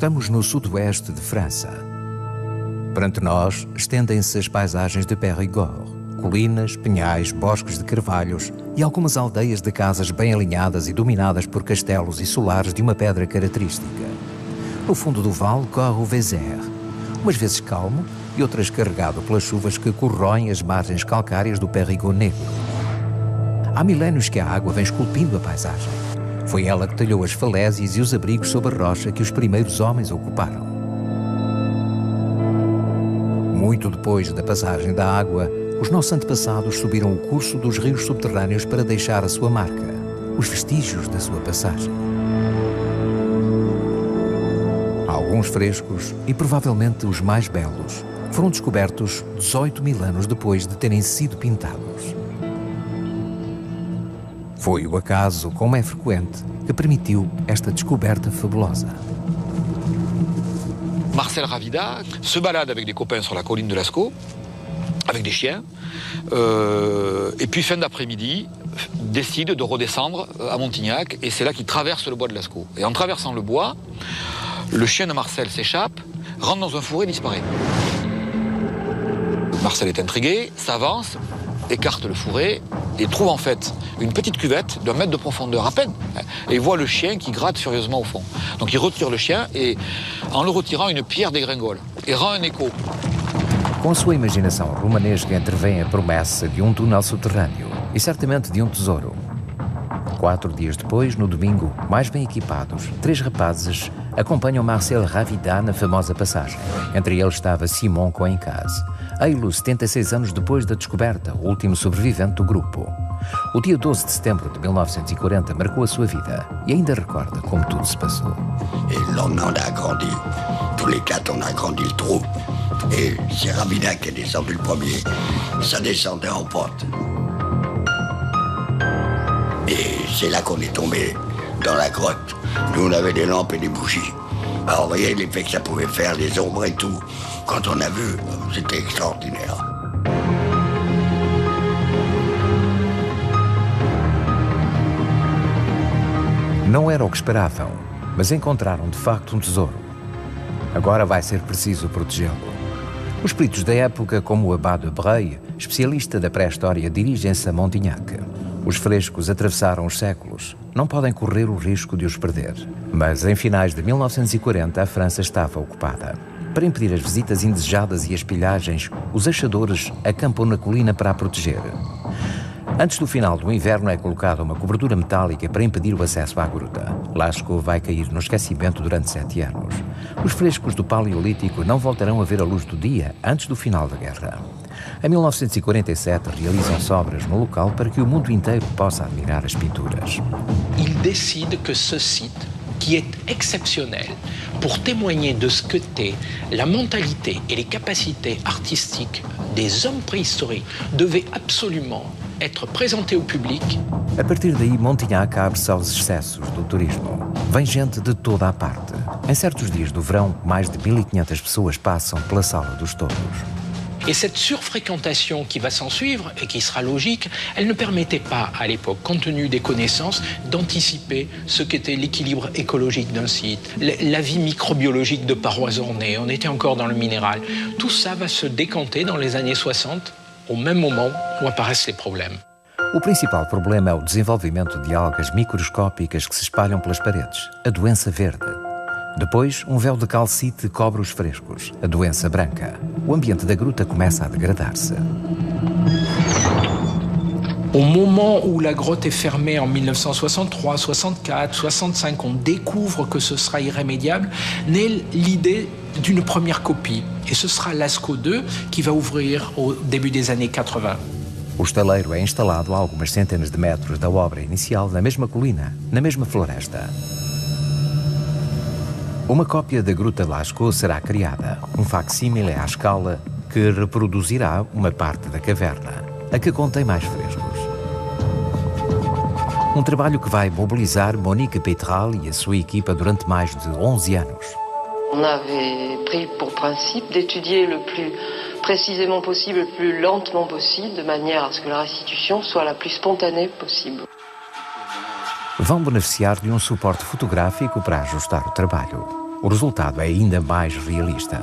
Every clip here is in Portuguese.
Estamos no sudoeste de França. Perante nós, estendem-se as paisagens de Périgord, colinas, penhais, bosques de carvalhos e algumas aldeias de casas bem alinhadas e dominadas por castelos e solares de uma pedra característica. No fundo do vale corre o Vézère, umas vezes calmo e outras carregado pelas chuvas que corroem as margens calcárias do Périgord negro. Há milénios que a água vem esculpindo a paisagem. Foi ela que talhou as falésias e os abrigos sob a rocha que os primeiros homens ocuparam. Muito depois da passagem da água, os nossos antepassados subiram o curso dos rios subterrâneos para deixar a sua marca, os vestígios da sua passagem. Alguns frescos, e provavelmente os mais belos, foram descobertos 18.000 anos depois de terem sido pintados. Foi o acaso, como é frequente, que permitiu esta descoberta fabulosa. Marcel Ravida se balade avec des copains sur la colline de Lascaux, avec des chiens, et puis fin d'après-midi, décide de redescendre à Montignac, et c'est là qu'il traverse le bois de Lascaux. Et en traversant le bois, le chien de Marcel s'échappe, rentre dans un fourré et disparaît. Marcel est intrigué, s'avance, écarte le fourré et trouve en fait une petite cuvette d'1 mètre de profondeur à peine. Et il voit le chien qui gratte furieusement au fond. Donc il retire le chien et en le retirant, une pierre dégringole et rend un écho. Com a sua imaginação romanesca intervém a promessa de um túnel subterrâneo e certamente de um tesouro. 4 dias depois, no domingo, mais bem equipados, 3 rapazes acompanham Marcel Ravida na famosa passagem. Entre eles estava Simon Coencase, ei-lo 76 anos depois da descoberta, o último sobrevivente do grupo. O dia 12 de setembro de 1940 marcou a sua vida e ainda recorda como tudo se passou. Et le lendemain, on a agrandi. Tous les 4, on a agrandi le trou. Et c'est Ravida qui est descendu le premier. Ça descendait en pente. Et c'est là qu'on est tombé dans la grotte. Nous, on avait des lampes et des bougies. Alors, vous voyez l'effet que ça pouvait faire, les ombres et tout. Quand on a vu, c'était extraordinaire. Não era o que esperavam, mas encontraram de facto um tesouro. Agora vai ser preciso protegê-lo. Os peritos da época, como o Abade Bray, especialista da pré-história, dirigem-se a Montignac. Os frescos atravessaram os séculos. Não podem correr o risco de os perder. Mas em finais de 1940 a França estava ocupada. Para impedir as visitas indesejadas e as pilhagens, os achadores acampam na colina para a proteger. Antes do final do inverno é colocada uma cobertura metálica para impedir o acesso à gruta. Lascaux vai cair no esquecimento durante 7 anos. Os frescos do Paleolítico não voltarão a ver a luz do dia antes do final da guerra. Em 1947 realizam-se obras no local para que o mundo inteiro possa admirar as pinturas. Il décide que ce site, qui est exceptionnel pour témoigner de ce qu'était la mentalité et les capacités artistiques des hommes préhistoriques, devait absolument être présenté au public. A partir daí, Montignac abre-se aos excessos do turismo. Vem gente de toda a parte. Em certos dias do verão, mais de 1.500 pessoas passam pela Sala dos Touros. Et cette surfréquentation qui va s'en suivre, et qui sera logique, elle ne permettait pas, à l'époque, compte tenu des connaissances, d'anticiper ce qu'était l'équilibre écologique d'un site, la vie microbiologique de parois ornées. On était encore dans le minéral. Tout ça va se décanter dans les années 60, au même moment où apparaissent les problèmes. O principal problema é o desenvolvimento de algas microscópicas que se espalham pelas paredes, a doença verde. Depois, um véu de calcite cobre os frescos, a doença branca. O ambiente da gruta começa a degradar-se. Au moment où la grotte est fermée en 1963, 64, 65, on découvre que ce sera irrémédiable, naît l'idée d'une première copie. Et ce sera Lascaux 2 qui va ouvrir au début des années 80. O estaleiro é instalado a algumas centenas de metros da obra inicial na mesma colina, na mesma floresta. Uma cópia da Gruta de Lascaux será criada, um facsímile à escala que reproduzirá uma parte da caverna, a que contém mais frescos. Um trabalho que vai mobilizar Monique Pétral e a sua equipa durante mais de 11 anos. On avait pris pour principe d'étudier le plus précisément possible, le plus lentement possible, de manière à ce que la restitution soit la plus spontanée possible. Vão beneficiar de um suporte fotográfico para ajustar o trabalho. O resultado é ainda mais realista.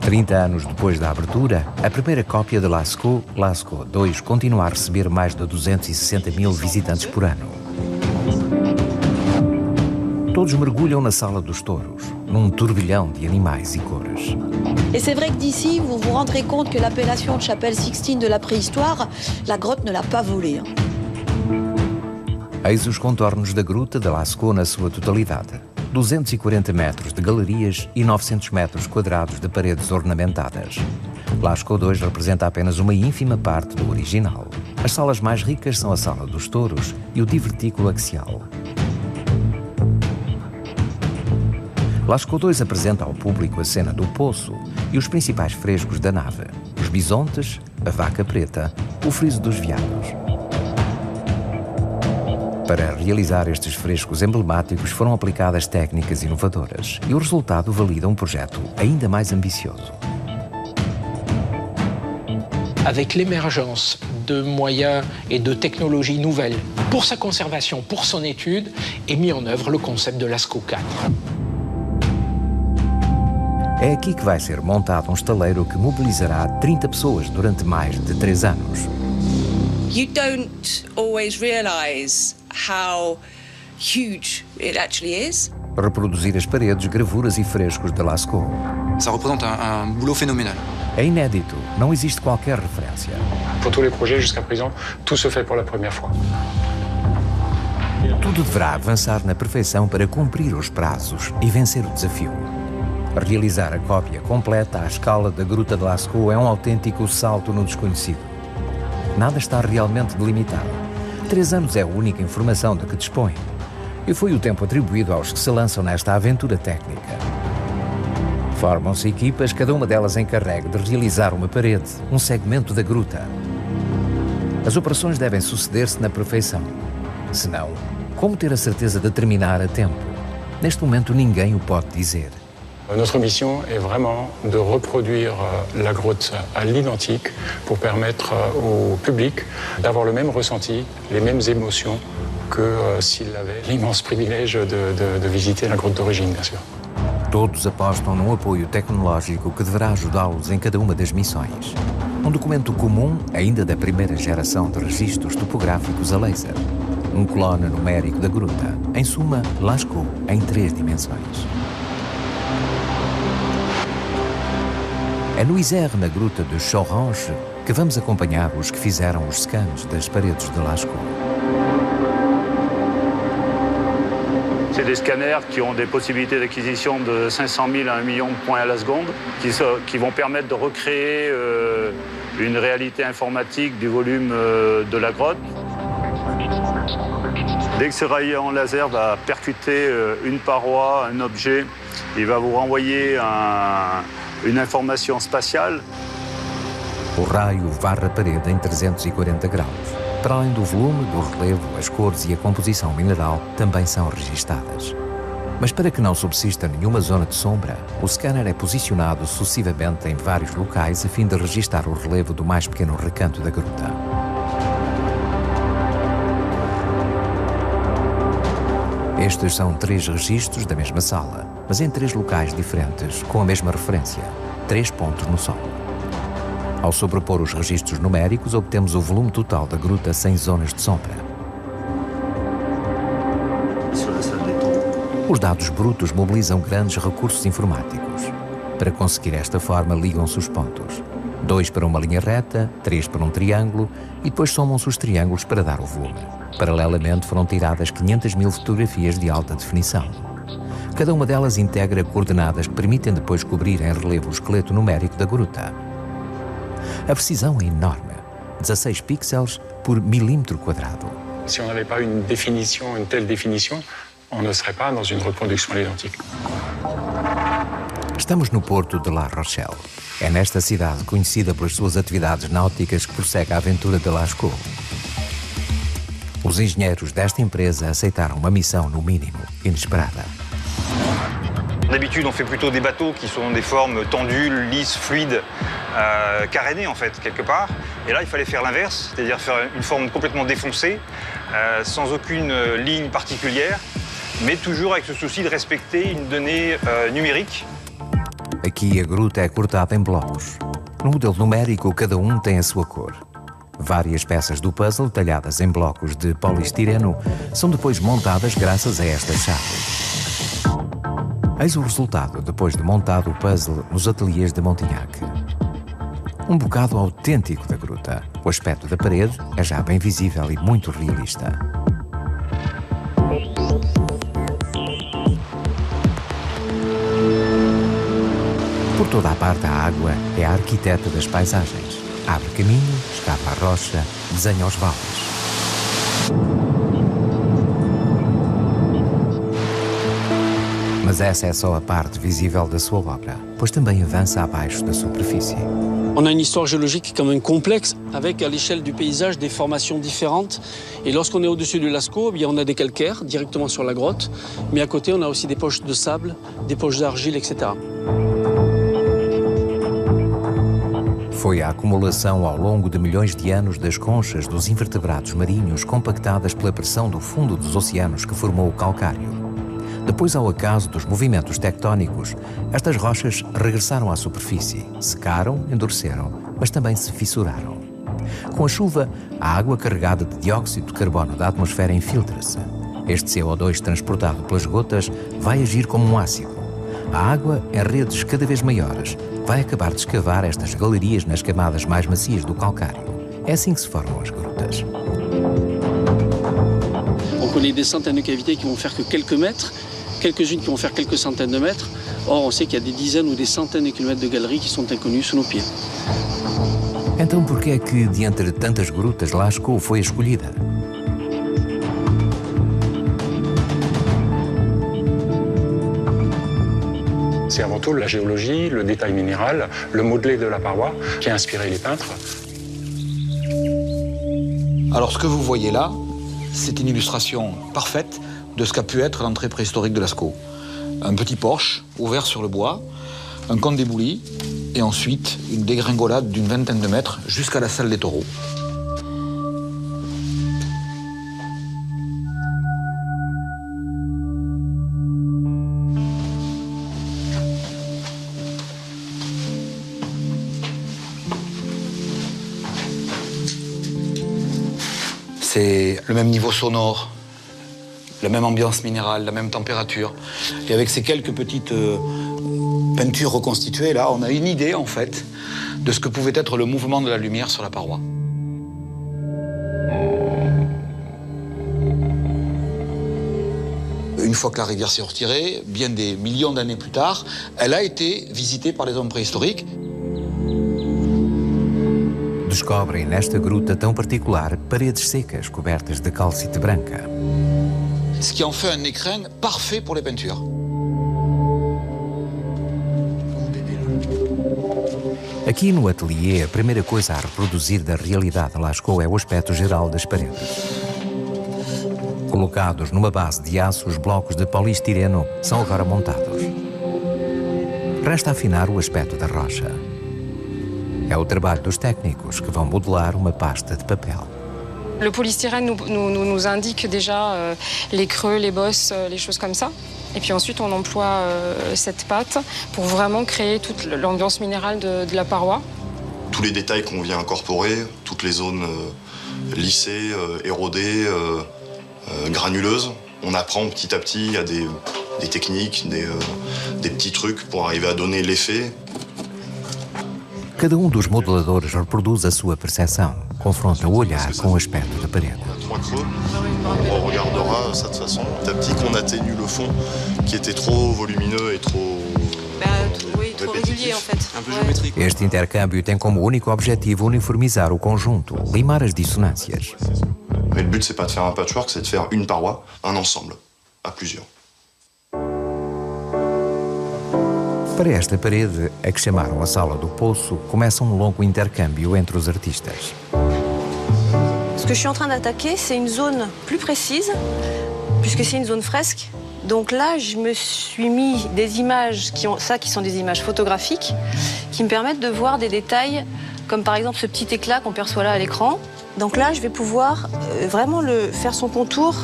Trinta anos depois da abertura, a primeira cópia de Lascaux, Lascaux 2, continua a receber mais de 260 mil visitantes por ano. Todos mergulham na Sala dos Touros, num turbilhão de animais e cores. Et c'est vrai que d'ici, vous vous rendrez compte que l'appellation de Chapelle Sixtine de la préhistoire, la grotte ne l'a pas volée. Eis os contornos da gruta de Lascaux na sua totalidade. 240 metros de galerias e 900 metros quadrados de paredes ornamentadas. Lascaux 2 representa apenas uma ínfima parte do original. As salas mais ricas são a Sala dos Touros e o Divertículo Axial. Lascaux 2 apresenta ao público a cena do Poço e os principais frescos da nave, os bisontes, a vaca preta, o friso dos veados. Para realizar estes frescos emblemáticos foram aplicadas técnicas inovadoras e o resultado valida um projeto ainda mais ambicioso. Avec l'émergence de moyens et de technologies nouvelles pour sa conservation, pour son étude, est mis en œuvre le concept de Lascaux 4. É aqui que vai ser montado um estaleiro que mobilizará 30 pessoas durante mais de 3 anos. You don't always realize how huge it actually is. Reproduzir as paredes, gravuras e frescos de Lascaux. Ça représente un boulot phénoménal. É inédito, não existe qualquer referência. Pour tous les projets jusqu'à présent, tout se fait pour la première fois. Tudo deverá avançar na perfeição para cumprir os prazos e vencer o desafio. Realizar a cópia completa à escala da Gruta de Lascaux é um autêntico salto no desconhecido. Nada está realmente delimitado. 3 anos é a única informação de que dispõe. E foi o tempo atribuído aos que se lançam nesta aventura técnica. Formam-se equipas, cada uma delas encarregue de realizar uma parede, um segmento da gruta. As operações devem suceder-se na perfeição. Senão, como ter a certeza de terminar a tempo? Neste momento ninguém o pode dizer. Notre mission est vraiment de reproduire la grotte à l'identique pour permettre au public d'avoir le même ressenti, les mêmes émotions que s'il avait l'immense privilège de visiter la grotte d'origine, bien sûr. Todos apostam num apoio tecnológico que deverá ajudá-los em cada uma das missões. Um documento comum, ainda da primeira geração de registros topográficos a laser. Um clone numérico da gruta. Em suma, Lascaux em 3 dimensões. É no Isère, na gruta de Chorange, que vamos acompanhar os que fizeram os scans das paredes de Lascaux. C'est des scanners qui ont des possibilités d'acquisition de 500 000 à 1 million de points à la seconde, qui vont permettre de recréer une réalité informatique du volume de la grotte. Dès que ce rayon en laser va percuter une paroi, un objet, il va vous renvoyer une informação spatial. O raio varre a parede em 340 graus. Para além do volume, do relevo, as cores e a composição mineral também são registadas. Mas para que não subsista nenhuma zona de sombra, o scanner é posicionado sucessivamente em vários locais a fim de registar o relevo do mais pequeno recanto da gruta. Estes são 3 registros da mesma sala, mas em 3 locais diferentes, com a mesma referência, 3 pontos no solo. Ao sobrepor os registros numéricos, obtemos o volume total da gruta sem zonas de sombra. Os dados brutos mobilizam grandes recursos informáticos. Para conseguir esta forma, ligam-se os pontos. 2 para uma linha reta, 3 para um triângulo e depois somam-se os triângulos para dar o volume. Paralelamente foram tiradas 500 mil fotografias de alta definição. Cada uma delas integra coordenadas que permitem depois cobrir em relevo o esqueleto numérico da gruta. A precisão é enorme, 16 pixels por milímetro quadrado. Si on n'avait pas une telle définition, on ne serait pas dans une reproduction à l'identique. Estamos no porto de La Rochelle. É nesta cidade, conhecida pelas suas atividades náuticas, que prossegue a aventura de Lascaux. Os engenheiros desta empresa aceitaram uma missão, no mínimo, inesperada. D'habitude, on fait plutôt des bateaux qui sont des formes tendues, lisses, fluides, carénées en fait, quelque part. Et là, il fallait faire l'inverse, c'est-à-dire faire une forme complètement défoncée, sans aucune ligne particulière, mais toujours avec ce souci de respecter une donnée numérique. Aqui a gruta é cortada em blocos. No modelo numérico, cada um tem a sua cor. Várias peças do puzzle, talhadas em blocos de poliestireno, são depois montadas graças a esta chave. Eis o resultado depois de montado o puzzle nos ateliês de Montignac. Um bocado autêntico da gruta. O aspecto da parede é já bem visível e muito realista. Por toda a parte, a água é a arquiteta das paisagens. Abre caminho, escava a rocha, desenha os vales. Mas essa é só a parte visível da sua obra, pois também avança abaixo da superfície. On a une histoire géologique quand même complexe, avec à l'échelle du paysage des formations différentes. Et lorsqu'on est au-dessus du Lascaux, bien, on a des calcaires directement sur la grotte, mais à côté on a aussi des poches de sable, des poches d'argile, etc. Foi a acumulação ao longo de milhões de anos das conchas dos invertebrados marinhos compactadas pela pressão do fundo dos oceanos que formou o calcário. Depois, ao acaso dos movimentos tectónicos, estas rochas regressaram à superfície, secaram, endureceram, mas também se fissuraram. Com a chuva, a água carregada de dióxido de carbono da atmosfera infiltra-se. Este CO2 transportado pelas gotas vai agir como um ácido. A água, em redes cada vez maiores, vai acabar de escavar estas galerias nas camadas mais macias do calcário. É assim que se formam as grutas. On connaît des centaines de cavités qui vont faire que quelques mètres, quelques-unes qui vont faire quelques centaines de mètres. Or, on sait qu'il y a des dizaines ou des centaines de kilomètres de galeries qui sont inconnues sous nos pieds. Então, por que é que, de entre tantas grutas, Lascaux foi escolhida? C'est avant tout la géologie, le détail minéral, le modelé de la paroi qui a inspiré les peintres. Alors ce que vous voyez là, c'est une illustration parfaite de ce qu'a pu être l'entrée préhistorique de Lascaux. Un petit porche ouvert sur le bois, un cône débouli et ensuite une dégringolade d'une vingtaine de mètres jusqu'à la salle des taureaux. C'est le même niveau sonore, la même ambiance minérale, la même température. Et avec ces quelques petites peintures reconstituées, là, on a une idée, en fait, de ce que pouvait être le mouvement de la lumière sur la paroi. Une fois que la rivière s'est retirée, bien des millions d'années plus tard, elle a été visitée par les hommes préhistoriques. Descobrem nesta gruta tão particular paredes secas cobertas de calcite branca. Ce qui en fait un écrin parfait pour les peintures. Aqui no ateliê, a primeira coisa a reproduzir da realidade de Lascaux é o aspecto geral das paredes. Colocados numa base de aço, os blocos de poliestireno são agora montados. Resta afinar o aspecto da rocha. É o trabalho dos técnicos que vão modelar uma pasta de papel. Le polystyrène nous indique déjà les creux, les bosses, les choses comme ça. Et puis ensuite, on emploie cette pâte pour vraiment créer toute l'ambiance minérale de la paroi. Tous les détails qu'on vient incorporer, toutes les zones lissées, érodées, granuleuses, on apprend petit à petit à des techniques, des petits trucs pour arriver à donner l'effet. Cada dos modeladores reproduz a sua percepção, confronta o olhar com o aspecto da parede. Trois creux, on regardera ça de toute façon, petit à petit qu'on atténue le fond qui était trop volumineux et trop... Oui, trop régulier en fait. Un peu géométrique. Este intercâmbio tem como único objetivo uniformizar o conjunto, limar as dissonâncias. Mais le but, c'est pas de faire un patchwork, c'est de faire une paroi, un ensemble, à plusieurs. Para esta parede, a que chamaram a Sala do Poço, começa longo intercâmbio entre os artistas. Ce que je suis en train d'attaquer, c'est une zone plus précise, puisque c'est une zone fresque. Donc là, je me suis mis des images qui sont des images photographiques, qui me permettent de voir des détails comme par exemple ce petit éclat qu'on perçoit là à l'écran. Donc là, je vais pouvoir vraiment faire son contour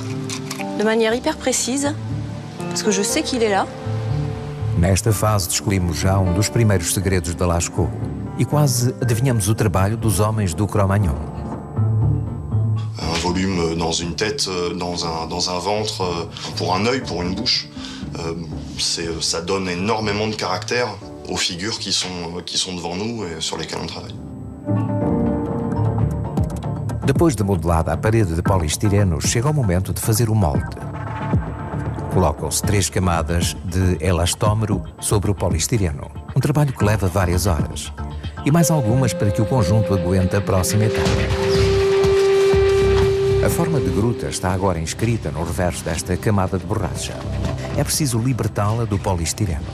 de manière hyper précise, parce que je sais qu'il est là. Nesta fase descobrimos já dos primeiros segredos da Lascaux e quase adivinhamos o trabalho dos homens do Cro-Magnon. Un volume dans une tête, dans un ventre, pour un œil, pour une bouche, ça donne énormément de caractère aux figures qui sont devant nous et sur lesquelles on travaille. Depois de modelada a parede de poliestireno, chega o momento de fazer o molde. Colocam-se 3 camadas de elastómero sobre o poliestireno, um trabalho que leva várias horas, e mais algumas para que o conjunto aguente a próxima etapa. A forma de gruta está agora inscrita no reverso desta camada de borracha. É preciso libertá-la do poliestireno.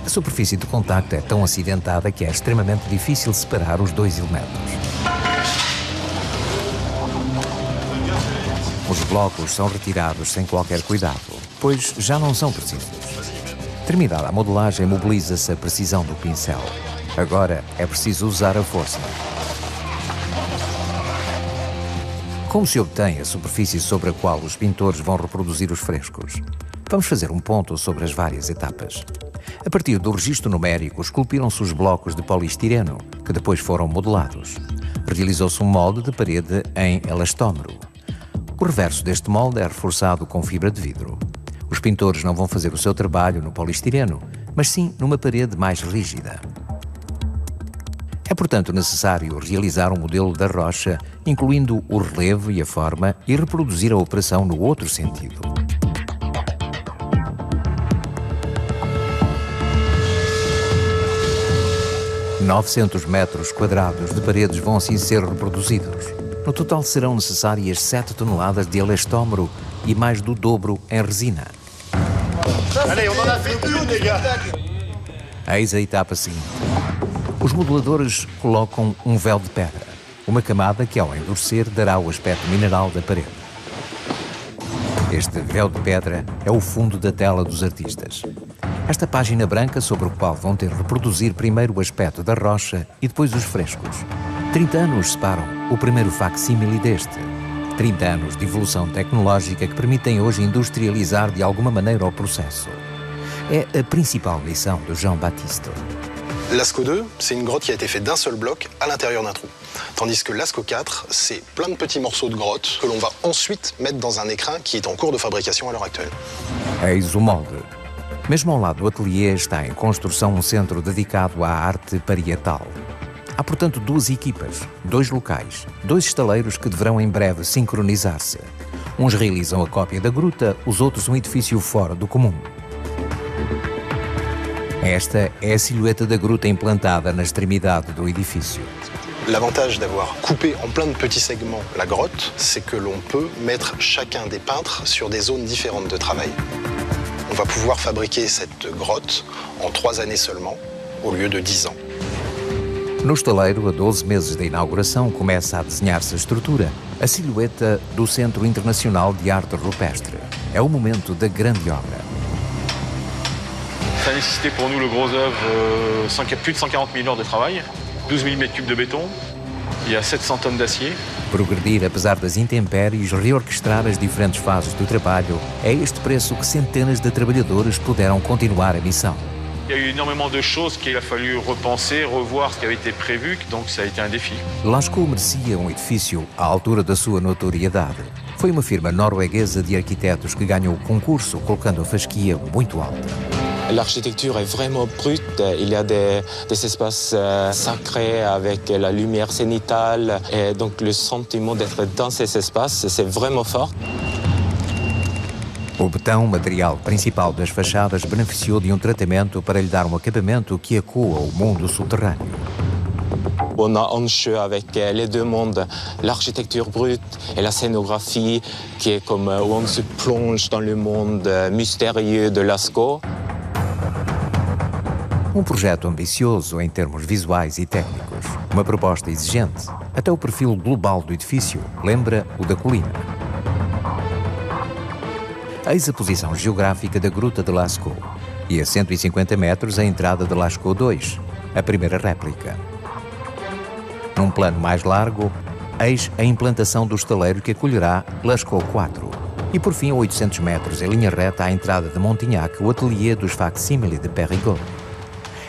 A superfície de contacto é tão acidentada que é extremamente difícil separar os 2 elementos. Os blocos são retirados sem qualquer cuidado, pois já não são precisos. Terminada a modelagem, mobiliza-se a precisão do pincel. Agora é preciso usar a força. Como se obtém a superfície sobre a qual os pintores vão reproduzir os frescos? Vamos fazer um ponto sobre as várias etapas. A partir do registro numérico, esculpiram-se os blocos de poliestireno, que depois foram modelados. Realizou-se um molde de parede em elastómero. O reverso deste molde é reforçado com fibra de vidro. Os pintores não vão fazer o seu trabalho no poliestireno, mas sim numa parede mais rígida. É, portanto, necessário realizar um modelo da rocha, incluindo o relevo e a forma, e reproduzir a operação no outro sentido. $900 metros quadrados de paredes vão assim ser reproduzidos. No total serão necessárias 7 toneladas de elastómero e mais do dobro em resina. Eis a etapa seguinte. Os modeladores colocam um véu de pedra, uma camada que, ao endurecer, dará o aspecto mineral da parede. Este véu de pedra é o fundo da tela dos artistas. Esta página branca sobre o qual vão ter de reproduzir primeiro o aspecto da rocha e depois os frescos. 30 anos separam o primeiro facsímile deste. 30 anos de evolução tecnológica que permitem hoje industrializar de alguma maneira o processo. É a principal lição de Jean-Baptiste. Lascaux 2, c'est une grotte qui a été faite d'un seul bloc à l'intérieur d'un trou. Tandis que Lascaux 4, c'est plein de petits morceaux de grotte que l'on va ensuite mettre dans un écrin qui est en cours de fabrication à l'heure actuelle. Eis o molde. Mesmo ao lado do ateliê está em construção um centro dedicado à arte parietal. Há, portanto, 2 equipas, 2 locais, 2 estaleiros que deverão em breve sincronizar-se. Uns realizam a cópia da gruta, os outros um edifício fora do comum. Esta é a silhueta da gruta implantada na extremidade do edifício. L'avantage d'avoir coupé en plein de petits segments la grotte, c'est que l'on peut mettre chacun des peintres sur des zones différentes de travail. On va pouvoir fabriquer cette grotte en 3 années seulement, au lieu de 10 ans. No estaleiro, a 12 meses da inauguração, começa a desenhar-se a estrutura, a silhueta do Centro Internacional de Arte Rupestre. É o momento da grande obra. Ça a nécessité pour nous le gros œuvre plus de 140 000 heures de travail, 12 000 mètres cubes de béton, il y a 700 tonnes d'acier. Progredir apesar das intempéries, reorquestrar as diferentes fases do trabalho, é este preço que centenas de trabalhadores puderam continuar a missão. Il y a eu énormément de choses qu'il a fallu repenser, revoir ce qui avait été prévu, donc ça a été un défi. Lascaux merecia um edifício à altura da sua notoriedade. Foi uma firma norueguesa de arquitetos que ganhou o concurso, colocando a fasquia muito alta. L'architecture est vraiment brute. Il y a des espaces sacrés avec la lumière zénitale. Et donc le sentiment d'être dans ces espaces, c'est vraiment fort. O betão, material principal das fachadas, beneficiou de um tratamento para lhe dar um acabamento que ecoa o mundo subterrâneo. On a en jeu avec les 2 mondes, l'architecture brute et la scénographie, qui est comme où on se plonge dans le monde mystérieux de Lascaux. Um projeto ambicioso em termos visuais e técnicos. Uma proposta exigente. Até o perfil global do edifício lembra o da colina. Eis a posição geográfica da Gruta de Lascaux. E a 150 metros a entrada de Lascaux 2, a primeira réplica. Num plano mais largo, eis a implantação do estaleiro que acolherá Lascaux 4. E por fim, a 800 metros em linha reta à entrada de Montignac, o ateliê dos facsímile de Périgord.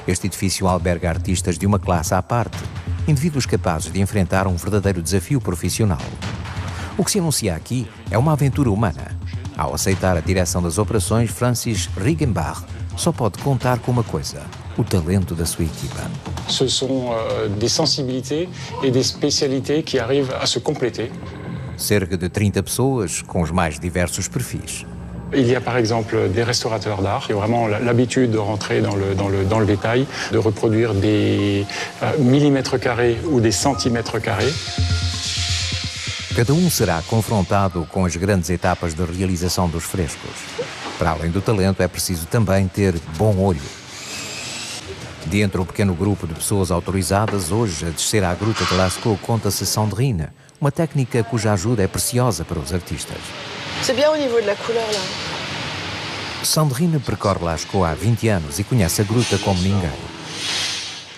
Este edifício alberga artistas de uma classe à parte, indivíduos capazes de enfrentar um verdadeiro desafio profissional. O que se anuncia aqui é uma aventura humana. Ao aceitar a direção das operações, Francis Riggenbach só pode contar com uma coisa: o talento da sua equipa. Ce sont des sensibilités et des spécialités qui arrivent à se compléter. Cerca de 30 pessoas com os mais diversos perfis. Il y a par exemple des restaurateurs d'art qui ont vraiment l'habitude de rentrer dans le détail, de reproduire des millimètres carrés ou des centimètres carrés. Cada será confrontado com as grandes etapas de realização dos frescos. Para além do talento, é preciso também ter bom olho. De entre o pequeno grupo de pessoas autorizadas hoje a descer à gruta de Lascaux, conta-se Sandrine, uma técnica cuja ajuda é preciosa para os artistas. C'est bien au niveau de la couleur là. Sandrine percorre Lascaux há 20 anos e conhece a gruta como ninguém.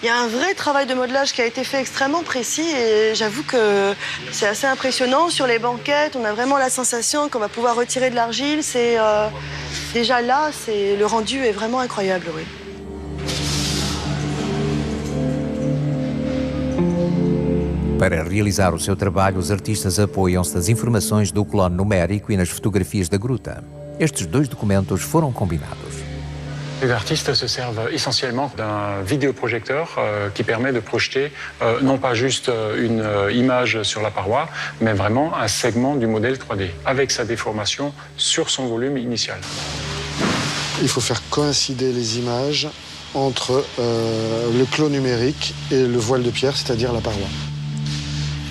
Il y a un vrai travail de modelage qui a été fait extrêmement précis et j'avoue que c'est assez impressionnant. Sur les banquettes, on a vraiment la sensation qu'on va pouvoir retirer de l'argile. Déjà là, le rendu est vraiment incroyable, oui. Para realizar o seu trabalho, os artistas apoiam-se nas informações do clone numérico e nas fotografias da gruta. Estes dois documentos foram combinados. Les artistes se servent essentiellement d'un vidéoprojecteur qui permet de projeter non pas juste une image sur la paroi, mais vraiment un segment du modèle 3D, avec sa déformation sur son volume initial. Il faut faire coïncider les images entre le clos numérique et le voile de pierre, c'est-à-dire la paroi.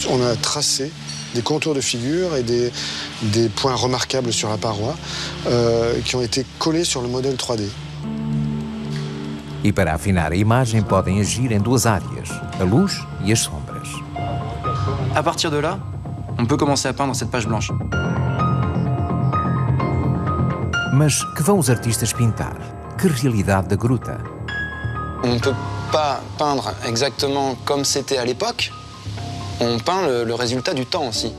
On a tracé des contours de figure et des points remarquables sur la paroi qui ont été collés sur le modèle 3D. E para afinar a imagem podem agir em duas áreas, a luz e as sombras. À partir de là, on peut commencer à peindre cette page blanche. Mas que vão os artistas pintar? Que realidade da gruta? On ne peut pas peindre exactement comme c'était à l'époque. On peint le résultat du temps aussi.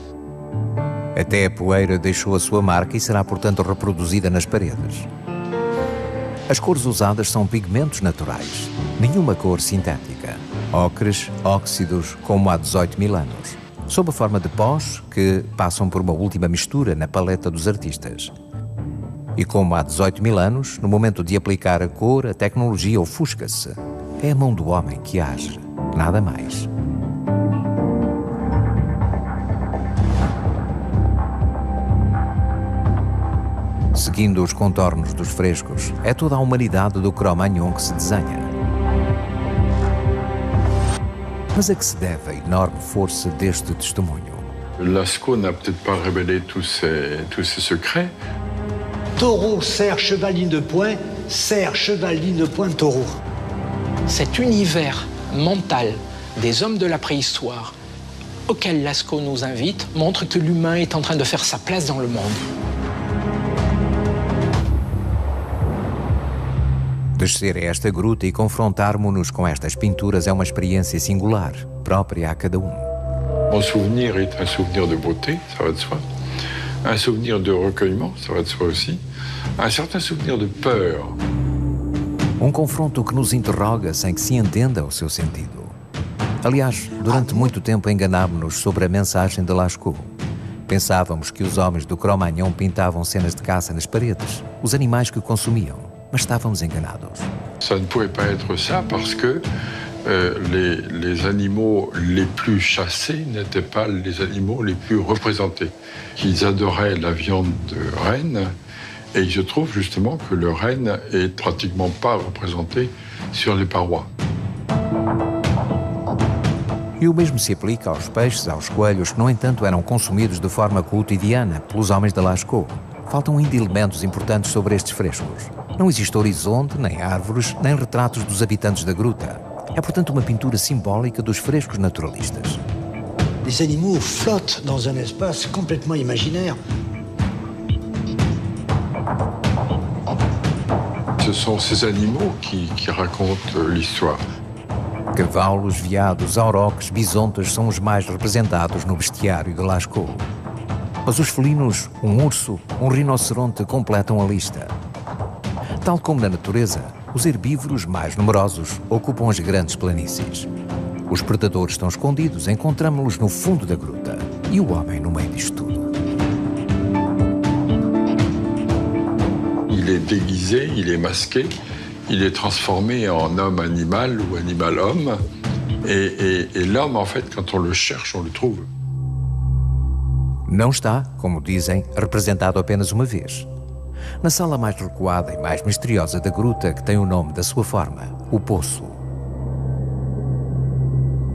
Até a poeira deixou a sua marca e será, portanto, reproduzida nas paredes. As cores usadas são pigmentos naturais, nenhuma cor sintética. Ocres, óxidos, como há 18 mil anos, sob a forma de pós que passam por uma última mistura na paleta dos artistas. E como há 18 mil anos, no momento de aplicar a cor, a tecnologia ofusca-se. É a mão do homem que age, nada mais. Seguindo os contornos dos frescos, é toda a humanidade do Cro-Magnon que se desenha. Mas a que se deve a enorme força deste testemunho? Lascaux n'a peut-être pas révélé tous ses secrets. Taureau, cerf, cheval, ligne de poing, cerf, cheval, ligne de poing, taureau. Cet univers mental des hommes de la préhistoire auquel Lascaux nous invite montre que l'humain est en train de faire sa place dans le monde. Descer a esta gruta e confrontarmos-nos com estas pinturas é uma experiência singular, própria a cada um. Mon souvenir est un souvenir de beauté, ça va de soi. Un souvenir de recueillement, ça va de soi aussi. Un certain souvenir de peur. Um confronto que nos interroga sem que se entenda o seu sentido. Aliás, durante muito tempo enganámos-nos sobre a mensagem de Lascaux. Pensávamos que os homens do Cro-Magnon pintavam cenas de caça nas paredes, os animais que consumiam. Mas estávamos enganados. Ça ne pouvait pas être ça parce que les animaux les plus chassés n'étaient pas les animaux les plus représentés. Ils adoraient la viande de renne et il se trouve justement que le renne est pratiquement pas représenté sur les parois. E o mesmo se aplica aos peixes, aos coelhos, que no entanto eram consumidos de forma cotidiana pelos homens de Lascaux. Faltam ainda elementos importantes sobre estes frescos. Não existe horizonte, nem árvores, nem retratos dos habitantes da gruta. É, portanto, uma pintura simbólica dos frescos naturalistas. Les animaux flottent dans un espace complètement imaginaire. Ce sont ces animaux qui racontent l'histoire. Cavalos, veados, auroques, bisontes são os mais representados no bestiário de Lascaux. Mas os felinos, um urso, um rinoceronte completam a lista. Tal como na natureza, os herbívoros mais numerosos ocupam as grandes planícies. Os predadores estão escondidos, encontramos-los no fundo da gruta. E o homem no meio disto tudo. Il est déguisé, il est masqué, il est transformé en homme-animal ou animal-homme. Et l'homme, en fait, quand on le cherche, on le trouve. Não está, como dizem, representado apenas uma vez. Na sala mais recuada e mais misteriosa da gruta, que tem o nome da sua forma, o Poço.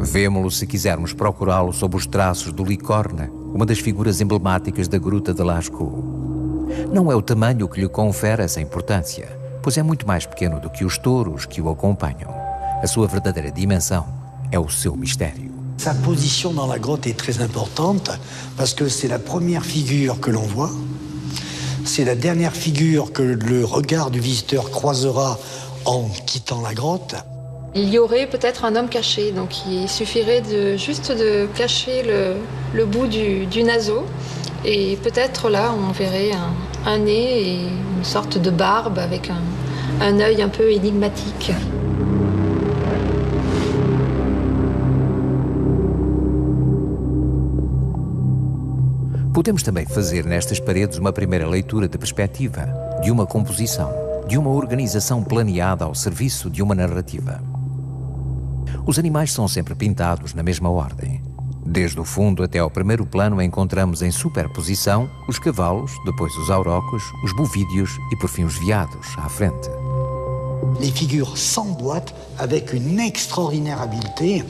Vemo-lo se quisermos procurá-lo sob os traços do Licorne, uma das figuras emblemáticas da gruta de Lascaux. Não é o tamanho que lhe confere essa importância, pois é muito mais pequeno do que os touros que o acompanham. A sua verdadeira dimensão é o seu mistério. Sa position dans la grotte est très importante parce que c'est la première figure que l'on voit. C'est la dernière figure que le regard du visiteur croisera en quittant la grotte. Il y aurait peut-être un homme caché, donc il suffirait juste de cacher le bout du naseau et peut-être là on verrait un nez et une sorte de barbe avec un œil un peu énigmatique. Podemos também fazer nestas paredes uma primeira leitura de perspectiva, de uma composição, de uma organização planeada ao serviço de uma narrativa. Os animais são sempre pintados na mesma ordem. Desde o fundo até ao primeiro plano encontramos em superposição os cavalos, depois os auroques, os bovídeos e por fim os veados, à frente. Les figures s'emboîtent avec une extraordinaire habileté,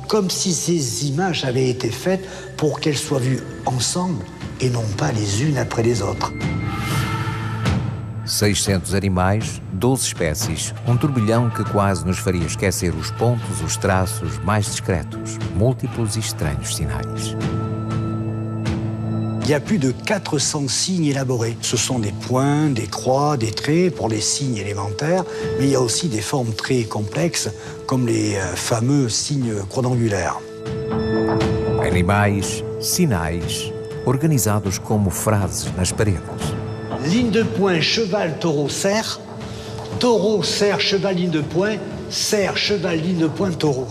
comme si ces images avaient été faites pour qu'elles soient vues ensemble et non pas les unes après les autres. 600 animais, 12 espécies, um turbilhão que quase nos faria esquecer os pontos, os traços mais discretos, múltiplos e estranhos sinais. Il y a plus de 400 signes élaborés. Ce sont des points, des croix, des traits pour les signes élémentaires, mais il y a aussi des formes très complexes, comme les fameux signes quadrangulaires. Animais, sinais, organizados como frases nas paredes. Ligne de poing, cheval, taureau, cerf, cheval, ligne de poing, cerf, cheval, ligne de poing, taureau.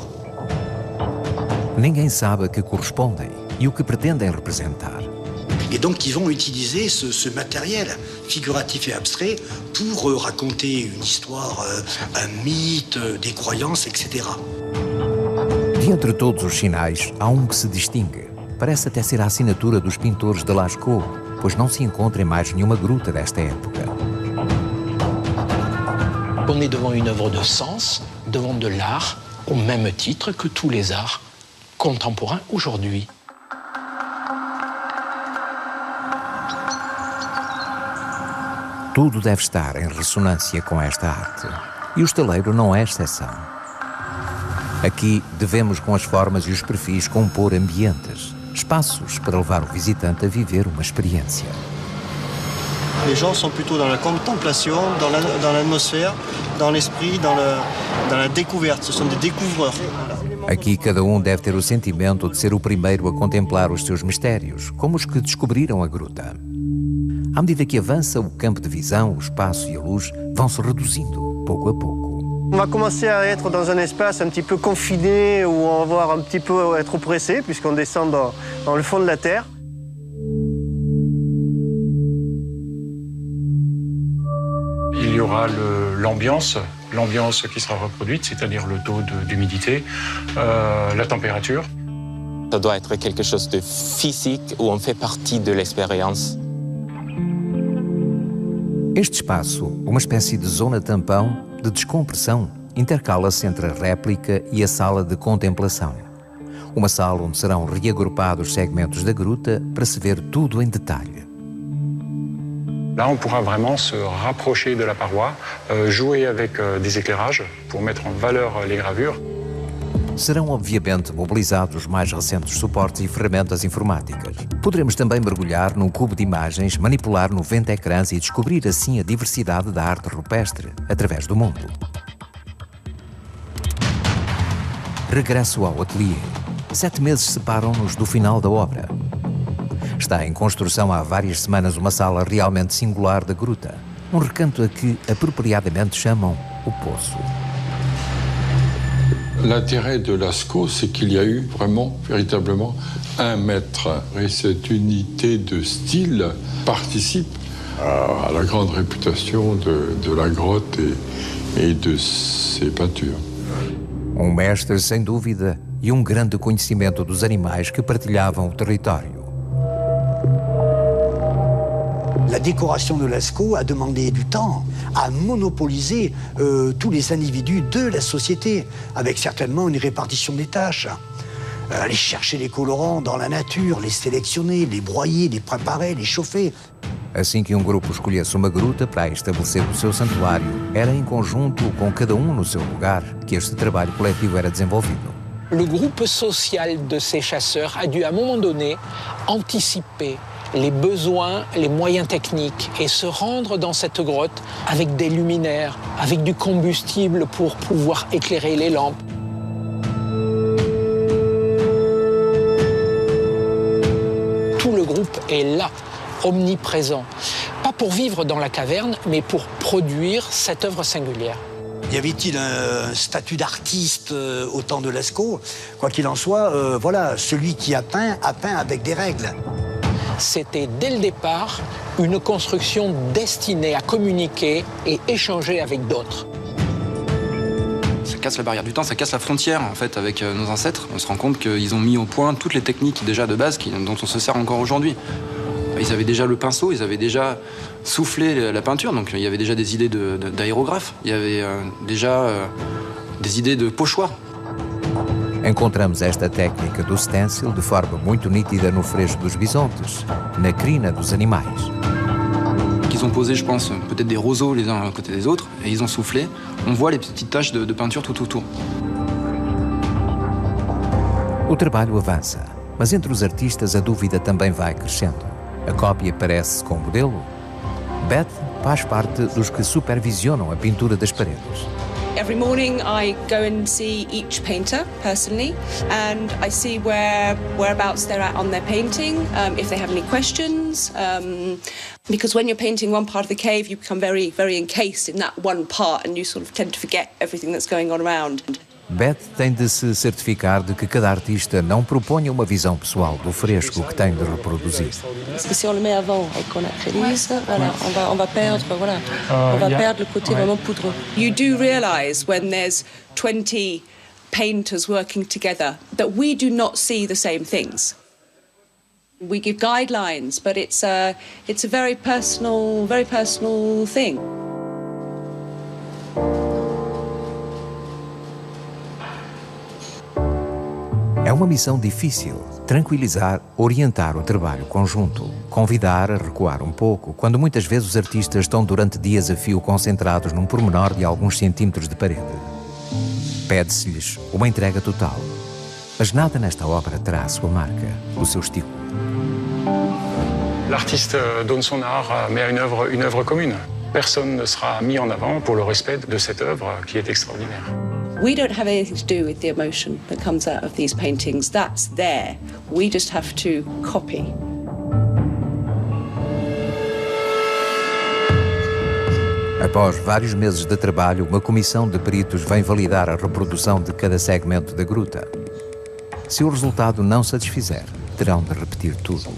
Ninguém sabe a que correspondem e o que pretendem representar. Et donc ils vont utiliser ce matériel figuratif et abstrait pour raconter une histoire, un mythe, des croyances, etc. De entre todos os sinais, há um que se distingue. Parece até ser a assinatura dos pintores de Lascaux, pois não se encontra em mais nenhuma gruta desta época. On est devant une œuvre de sens, devant de l'art, au même titre que tous les arts contemporains aujourd'hui. Tudo deve estar em ressonância com esta arte. E o estaleiro não é exceção. Aqui devemos, com as formas e os perfis, compor ambientes, espaços para levar o visitante a viver uma experiência. Les gens sont plutôt dans la contemplation, dans l'atmosphère, dans l'esprit, dans la découverte. Ce sont des découvreurs. Aqui cada um deve ter o sentimento de ser o primeiro a contemplar os seus mistérios, como os que descobriram a gruta. À medida que avança, o campo de visão, o espaço e a luz vão se reduzindo, pouco a pouco. On va commencer à être dans un espace un petit peu confiné, où on va voir un petit peu être oppressé, puisqu'on descend dans le fond de la terre. Il y aura l'ambiance qui sera reproduite, c'est-à-dire le taux d'humidité, la température. Ça doit être quelque chose de physique où on fait partie de l'expérience. Este espaço, uma espécie de zona tampão, de descompressão, intercala-se entre a réplica e a sala de contemplação. Uma sala onde serão reagrupados segmentos da gruta para se ver tudo em detalhe. Là, on pourra vraiment se rapprocher de la paroi, jouer avec des éclairages pour mettre en valeur les gravures. Serão obviamente mobilizados os mais recentes suportes e ferramentas informáticas. Poderemos também mergulhar num cubo de imagens, manipular 90 ecrãs e descobrir assim a diversidade da arte rupestre através do mundo. regresso ao ateliê. 7 meses separam-nos do final da obra. Está em construção há várias semanas uma sala realmente singular da gruta. Um recanto a que apropriadamente chamam o Poço. L'intérêt de Lascaux, c'est qu'il y a eu vraiment, véritablement, un maître. Et cette unité de style participe à la grande réputation de la grotte et de ses peintures. Um mestre, sem dúvida, e um grande conhecimento dos animais que partilhavam o território. La décoration de Lascaux a demandé du temps à monopoliser tous les individus de la société, avec certainement une répartition des tâches. Aller chercher les colorants dans la nature, les sélectionner, les broyer, les préparer, les chauffer. Assim que um grupo escolhesse uma gruta para estabelecer o seu santuário, era em conjunto, com cada um no seu lugar, que este trabalho coletivo era desenvolvido. Le groupe social de ces chasseurs a dû, à un moment donné, anticiper les besoins, les moyens techniques et se rendre dans cette grotte avec des luminaires, avec du combustible pour pouvoir éclairer les lampes. Tout le groupe est là, omniprésent. Pas pour vivre dans la caverne, mais pour produire cette œuvre singulière. Y avait-il un statut d'artiste au temps de Lascaux? Quoi qu'il en soit, voilà, celui qui a peint avec des règles. C'était dès le départ une construction destinée à communiquer et échanger avec d'autres. Ça casse la barrière du temps, ça casse la frontière en fait avec nos ancêtres. On se rend compte qu'ils ont mis au point toutes les techniques déjà de base dont on se sert encore aujourd'hui. Ils avaient déjà le pinceau, ils avaient déjà soufflé la peinture, donc il y avait déjà des idées d'aérographe, il y avait déjà des idées de pochoir. Encontramos esta técnica do stencil de forma muito nítida no fresco dos bisontes, na crina dos animais. Ils ont posé, je pense, peut-être des roseaux les uns à côté des autres, et ils ont soufflé. On voit les petites taches de peinture tout autour. O trabalho avança, mas entre os artistas a dúvida também vai crescendo. A cópia parece com o modelo? Beth faz parte dos que supervisionam a pintura das paredes. Every morning I go and see each painter personally, and I see whereabouts they're at on their painting, if they have any questions, because when you're painting one part of the cave you become very, very encased in that one part and you sort of tend to forget everything that's going on around. Beth tem de se certificar de que cada artista não proponha uma visão pessoal do fresco que tem de reproduzir. Parce que si on le met avant et qu'on actualise, voilà, on va perdre, voilà, on va perdre le côté vraiment poudreux. You do realise when there's 20 painters working together that we do not see the same things. We give guidelines, but it's a very personal thing. É uma missão difícil, tranquilizar, orientar o trabalho conjunto, convidar a recuar um pouco, quando muitas vezes os artistas estão durante dias a fio concentrados num pormenor de alguns centímetros de parede. Pede-se-lhes uma entrega total, mas nada nesta obra terá a sua marca, o seu estilo. L'artiste donne son art, mais à une œuvre commune. Personne ne sera mis en avant pour le respect de cette œuvre qui est extraordinaire. We don't have anything to do with the emotion that comes out of these paintings. That's there. We just have to copy. Após vários meses de trabalho, uma comissão de peritos vem validar a reprodução de cada segmento da gruta. Se o resultado não satisfizer, terão de repetir tudo.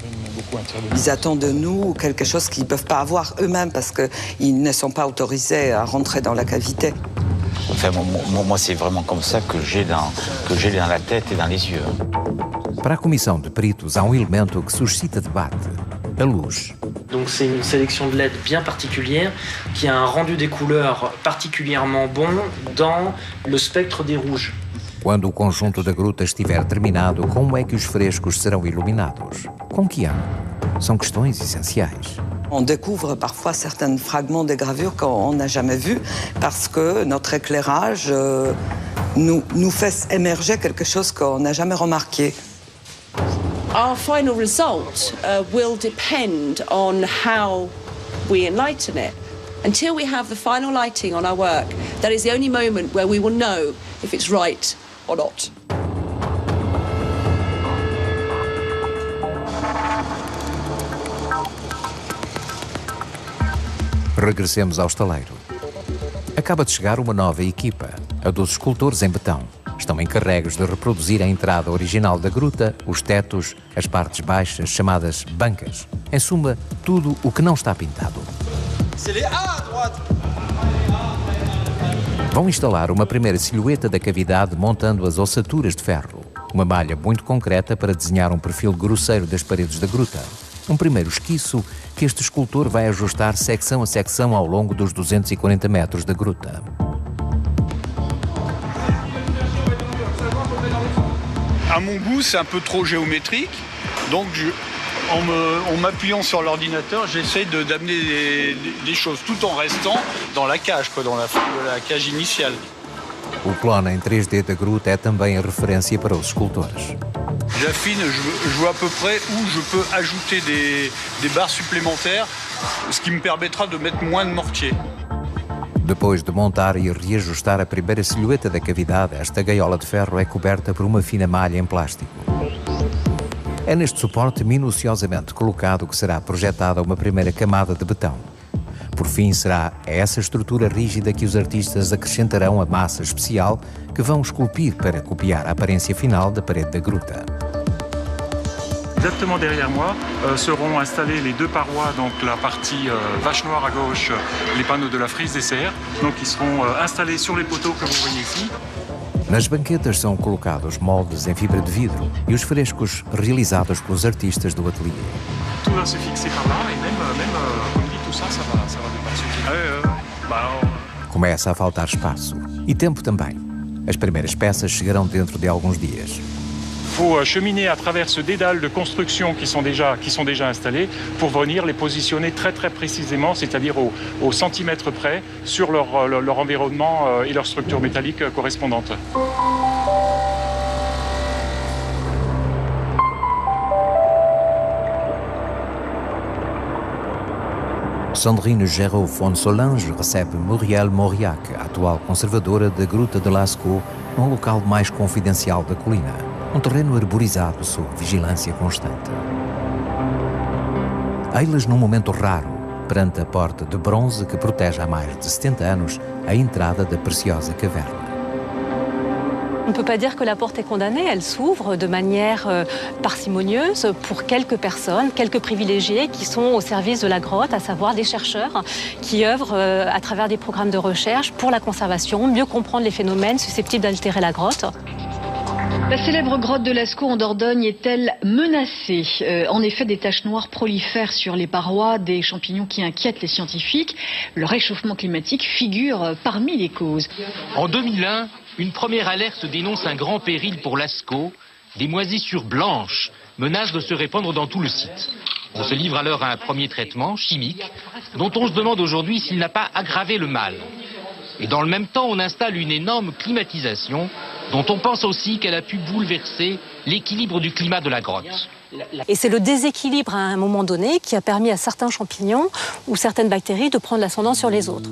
Ils attendent de nous quelque chose qu'ils ne peuvent pas avoir eux-mêmes parce qu'ils ne sont pas autorisés à rentrer dans la cavité. Enfin, moi c'est vraiment comme ça que j'ai dans la tête et dans les yeux. Para a comissão de peritos, há um elemento que suscita debate: a luz. Donc c'est une sélection de LED bien particulière qui a un rendu des couleurs particulièrement bon dans le spectre des rouges. Quando o conjunto da gruta estiver terminado, como é que os frescos serão iluminados? Com que ângulo? São questões essenciais. On découvre parfois certains fragments de gravures qu'on n'a jamais vus parce que notre éclairage nous fait émerger quelque chose qu'on n'a jamais remarqué. Our final result will depend on how we enlighten it. Until we have the final lighting on our work, that is the only moment where we will know if it's right or not. Regressemos ao estaleiro. Acaba de chegar uma nova equipa, a dos escultores em betão. Estão encarregues de reproduzir a entrada original da gruta, os tetos, as partes baixas, chamadas bancas. Em suma, tudo o que não está pintado. Vão instalar uma primeira silhueta da cavidade montando as ossaturas de ferro. Uma malha muito concreta para desenhar um perfil grosseiro das paredes da gruta. Um primeiro esquiço que este escultor vai ajustar secção a secção ao longo dos 240 metros da gruta. À mon goût, c'est un peu trop géométrique, donc en m'appuyant sur l'ordinateur, j'essaie d'amener des choses tout en restant dans la cage, dans la cage initiale. O clone em 3D da gruta é também a referência para os escultores. J'affine, je vois à peu près où je peux ajouter des barres supplémentaires, ce qui me permettra de mettre moins de mortier. Depois de montar e reajustar a primeira silhueta da cavidade, esta gaiola de ferro é coberta por uma fina malha em plástico. É neste suporte minuciosamente colocado que será projetada uma primeira camada de betão. Por fim, será a essa estrutura rígida que os artistas acrescentarão a massa especial que vão esculpir para copiar a aparência final da parede da gruta. Exactement derrière moi seront installées les deux parois, donc la partie vache noire à gauche, les panneaux de la frise des serres, donc ils seront installés sur les poteaux que vous voyez ici. Nas banquetas são colocados moldes em fibra de vidro e os frescos realizados pelos artistas do ateliê. Tout va se fixer par là et même comme dit tout ça va departir. Começa a faltar espaço e tempo também. As primeiras peças chegarão dentro de alguns dias. Il faut cheminer à travers ce dédale de construction qui sont déjà installés pour venir les positionner très précisément, c'est-à-dire au centimètre près, sur leur environnement et leur structure métallique correspondante. Sandrine Géraud-Fonsolange recebe Muriel Mauriac, a atual conservadora da Gruta de Lascaux, num local mais confidencial da colina. Um terreno arborizado sob vigilância constante. Eis-las num momento raro, perante a porta de bronze que protege há mais de 70 anos a entrada da preciosa caverna. On ne peut pas dire que la porte est condamnée, elle s'ouvre de manière parcimonieuse pour quelques personnes, quelques privilégiés qui sont au service de la grotte, à savoir des chercheurs qui œuvrent à travers des programmes de recherche pour la conservation, mieux comprendre les phénomènes susceptibles d'altérer la grotte. La célèbre grotte de Lascaux en Dordogne est-elle menacée ? En effet, des taches noires prolifèrent sur les parois, des champignons qui inquiètent les scientifiques. Le réchauffement climatique figure parmi les causes. En 2001, une première alerte dénonce un grand péril pour Lascaux. Des moisissures blanches menacent de se répandre dans tout le site. On se livre alors à un premier traitement chimique dont on se demande aujourd'hui s'il n'a pas aggravé le mal. Et dans le même temps, on installe une énorme climatisation dont on pense aussi qu'elle a pu bouleverser l'équilibre du climat de la grotte. Et c'est le déséquilibre à un moment donné qui a permis à certains champignons ou certaines bactéries de prendre l'ascendant sur les autres.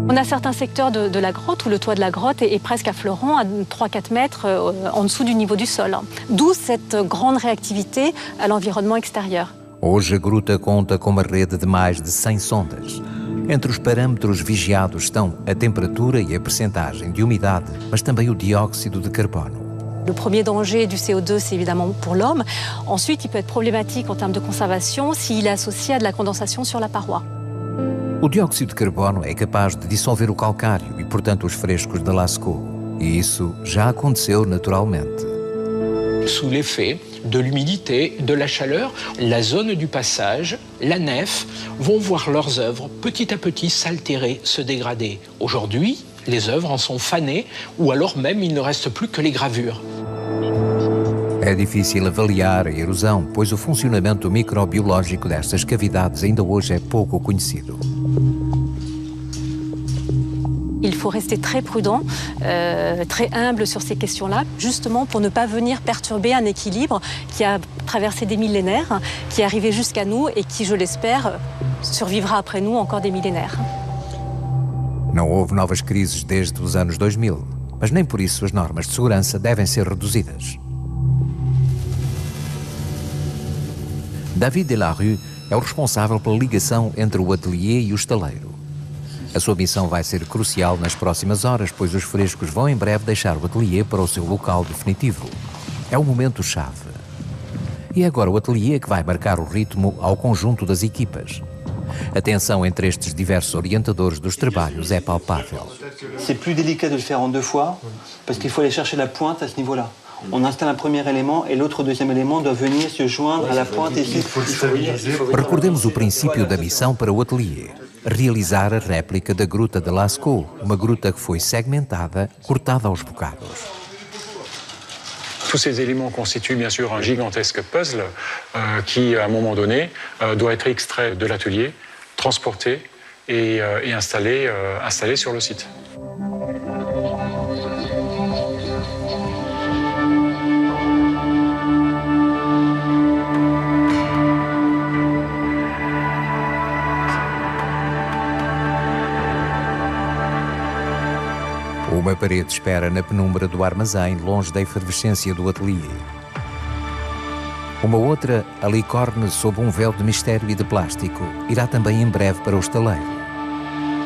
On a certains secteurs de la grotte où le toit de la grotte est presque affleurant, à 3-4 mètres en dessous du niveau du sol. D'où cette grande réactivité à l'environnement extérieur. Hoje a gruta conta com uma rede de mais de 100 sondas. Entre os parâmetros vigiados estão a temperatura e a percentagem de umidade, mas também o dióxido de carbono. Le premier danger du CO2, c'est évidemment pour l'homme. Ensuite, il peut être problématique en termes de conservation s'il est associé à de la condensation sur la paroi. O dióxido de carbono é capaz de dissolver o calcário e, portanto, os frescos de Lascaux. E isso já aconteceu naturalmente. Sous l'effet de l'humidité, de la chaleur, la zone du passage, la nef, vont voir leurs œuvres petit à petit s'altérer, se dégrader. Aujourd'hui, les œuvres en sont fanées, ou alors même il ne reste plus que les gravures. É difícil avaliar a erosão, pois o funcionamento microbiológico destas cavidades ainda hoje é pouco conhecido. Il faut rester très prudent, très humble sur ces questions-là, justement pour ne pas venir perturber un équilibre qui a traversé des millénaires, qui est arrivé jusqu'à nous et qui, je l'espère, survivra après nous encore des millénaires. Não houve novas crises desde os anos 2000, mas nem por isso as normas de segurança devem ser reduzidas. David Delarue é o responsável pela ligação entre o ateliê e o estaleiro. A sua missão vai ser crucial nas próximas horas, pois os frescos vão em breve deixar o ateliê para o seu local definitivo. É o momento-chave. E é agora o ateliê que vai marcar o ritmo ao conjunto das equipas. A tensão entre estes diversos orientadores dos trabalhos é palpável. C'est plus délicat de le faire en 2 fois, parce qu'il faut aller chercher la pointe à ce niveau-là. On installe un premier élément et l'autre deuxième élément doit venir se joindre à la pointe ici. Recordemos o princípio da missão para o ateliê. Realizar a réplica da Gruta de Lascaux, uma gruta que foi segmentada, cortada aos bocados. Tous ces éléments constituent bien sûr un gigantesque puzzle qui, à un moment donné, doit être extrait de l'atelier, transporté et installé sur le site. Uma parede espera na penumbra do armazém, longe da efervescência do ateliê. Uma outra, alicorne sob um véu de mistério e de plástico, irá também em breve para o estaleiro.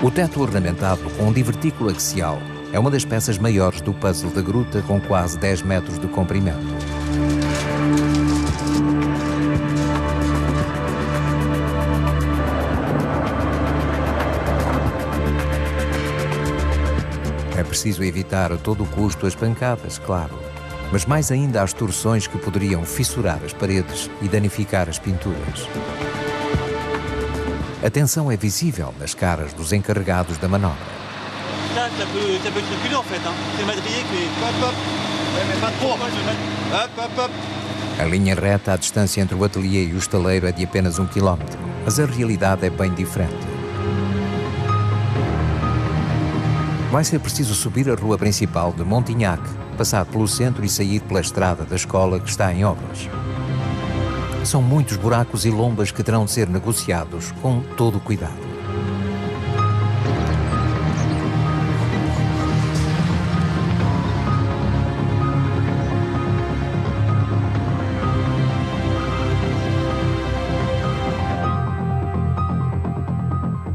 O teto ornamentado com um divertículo axial é uma das peças maiores do puzzle da gruta, com quase 10 metros de comprimento. É preciso evitar a todo custo as pancadas, claro, mas mais ainda as torções que poderiam fissurar as paredes e danificar as pinturas. A tensão é visível nas caras dos encarregados da manobra. A linha reta à distância entre o ateliê e o estaleiro é de apenas 1 quilómetro, mas a realidade é bem diferente. Vai ser preciso subir a rua principal de Montignac, passar pelo centro e sair pela estrada da escola que está em obras. São muitos buracos e lombas que terão de ser negociados com todo o cuidado.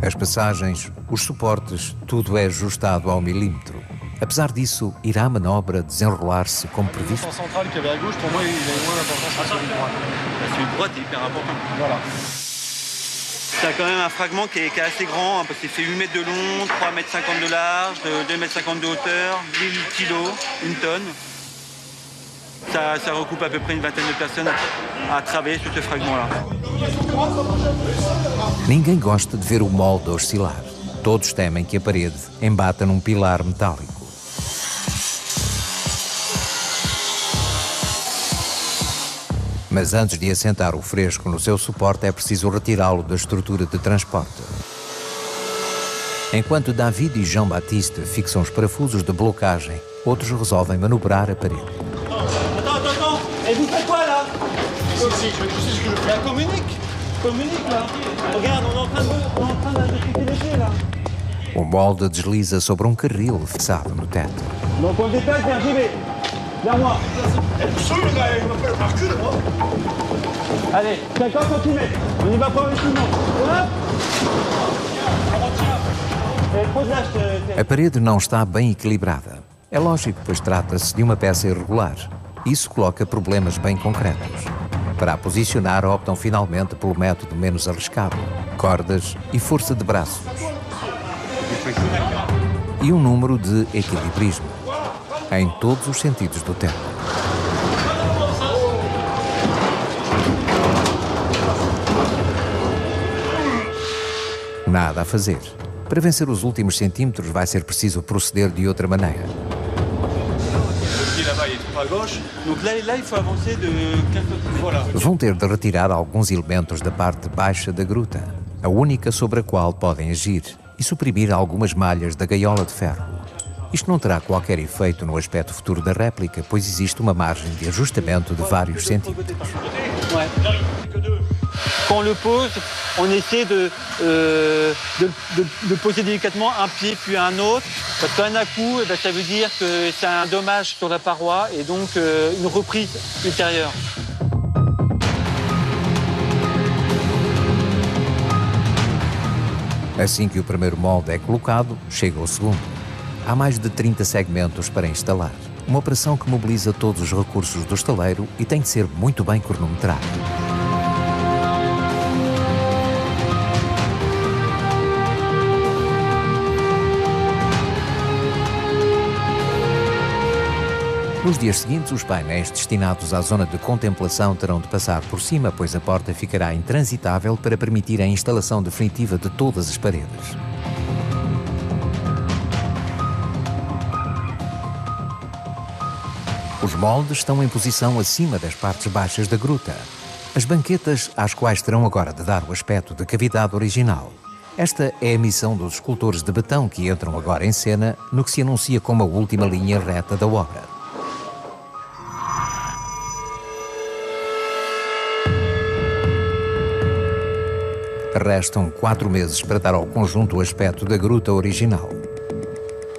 As passagens, os suportes, tudo é ajustado ao milímetro. Apesar disso, irá a manobra desenrolar-se como previsto? Le central qui avait à gauche, pour moi, il a moins d'importance que celui de droite. Celui de droite est hyper important. Voilà. C'est quand même un fragment qui est assez grand, parce qu'il fait 8 mètres de long, 3,50 mètres de large, 2,50 mètres de hauteur, 1000 kilos, 1 tonne. Ça recoupe à peu près une vingtaine de personnes à travailler sur ce fragment-là. Ninguém gosta de ver o molde oscilar. Todos temem que a parede embata num pilar metálico. Mas antes de assentar o fresco no seu suporte, é preciso retirá-lo da estrutura de transporte. Enquanto David e Jean-Baptiste fixam os parafusos de blocagem, outros resolvem manobrar a parede. Attends, et vous faites quoi là? Si, je vais pousser ce que je fais. Communique là. Regarde, on est en train de déléger là. O molde desliza sobre um carril fixado no teto. Donc on déplace vers JB. Vers moi. Allez, 50 cm. On y va progressivement. A parede não está bem equilibrada. É lógico, pois trata-se de uma peça irregular. Isso coloca problemas bem concretos. Para a posicionar, optam finalmente pelo método menos arriscado: cordas e força de braço. E um número de equilibrismo, em todos os sentidos do termo. Nada a fazer. Para vencer os últimos centímetros vai ser preciso proceder de outra maneira. Vão ter de retirar alguns elementos da parte baixa da gruta, a única sobre a qual podem agir, e suprimir algumas malhas da gaiola de ferro. Isto não terá qualquer efeito no aspecto futuro da réplica, pois existe uma margem de ajustamento de vários centímetros. Quand on le pose, on essaie de poser délicatement un pied puis un autre, parce qu'un coup, ça veut dire que c'est un dommage sur la paroi et donc une reprise ultérieure. Assim que o primeiro molde é colocado, chega o segundo. Há mais de 30 segmentos para instalar. Uma operação que mobiliza todos os recursos do estaleiro e tem de ser muito bem cronometrado. Nos dias seguintes, os painéis destinados à zona de contemplação terão de passar por cima, pois a porta ficará intransitável para permitir a instalação definitiva de todas as paredes. Os moldes estão em posição acima das partes baixas da gruta. As banquetas às quais terão agora de dar o aspecto de cavidade original. Esta é a missão dos escultores de betão que entram agora em cena no que se anuncia como a última linha reta da obra. Restam 4 meses para dar ao conjunto o aspecto da gruta original.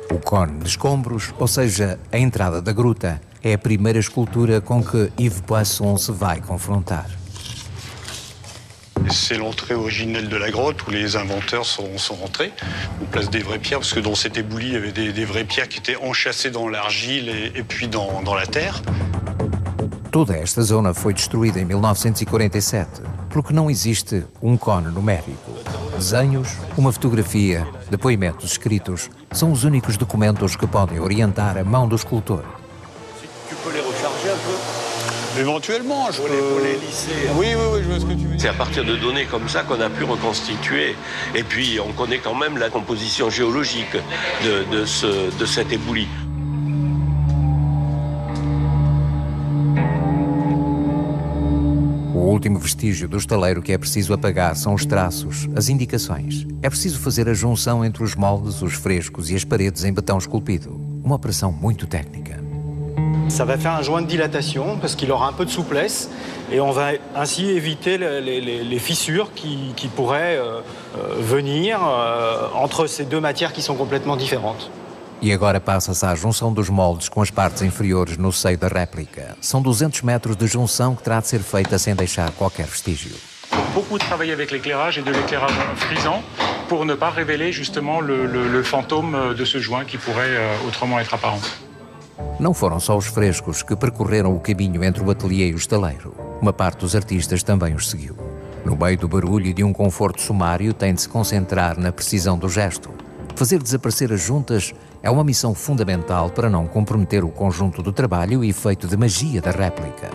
O cone de escombros, ou seja, a entrada da gruta, é a primeira escultura com que Yves Poisson se vai confrontar. C'est l'entrée originelle de la grotte où les inventeurs sont rentrés. On place des vraies pierres parce que dans cette éboulis, il y avait des vraies pierres qui étaient enchâssées dans l'argile et puis dans la terre. Toda esta zona foi destruída em 1947, pelo que não existe um cone numérico. Desenhos, uma fotografia, depoimentos escritos são os únicos documentos que podem orientar a mão do escultor. Tu peux les recharger un peu? Éventuellement, je peux... Pour les lisser. Oui, je vois ce que tu veux dire. C'est à partir de données comme ça qu'on a pu reconstituer. Et puis, on connaît quand même la composition géologique de cet éboulis. O último vestígio do estaleiro que é preciso apagar são os traços, as indicações. É preciso fazer a junção entre os moldes, os frescos e as paredes em betão esculpido. Uma operação muito técnica. Ça va faire un joint de dilatation parce qu'il aura un peu de souplesse et on va ainsi éviter les fissures qui pourraient venir entre ces deux matières qui sont complètement différentes. E agora passa-se à junção dos moldes com as partes inferiores no seio da réplica. São 200 metros de junção que terá de ser feita sem deixar qualquer vestígio. Beaucoup travailler avec l'éclairage et de l'éclairage frisant pour ne pas révéler justement le fantôme de ce joint qui pourrait autrement être apparent. Não foram só os frescos que percorreram o caminho entre o ateliê e o estaleiro. Uma parte dos artistas também os seguiu. No meio do barulho e de um conforto sumário, tem de se concentrar na precisão do gesto. Fazer desaparecer as juntas é uma missão fundamental para não comprometer o conjunto do trabalho e efeito de magia da réplica.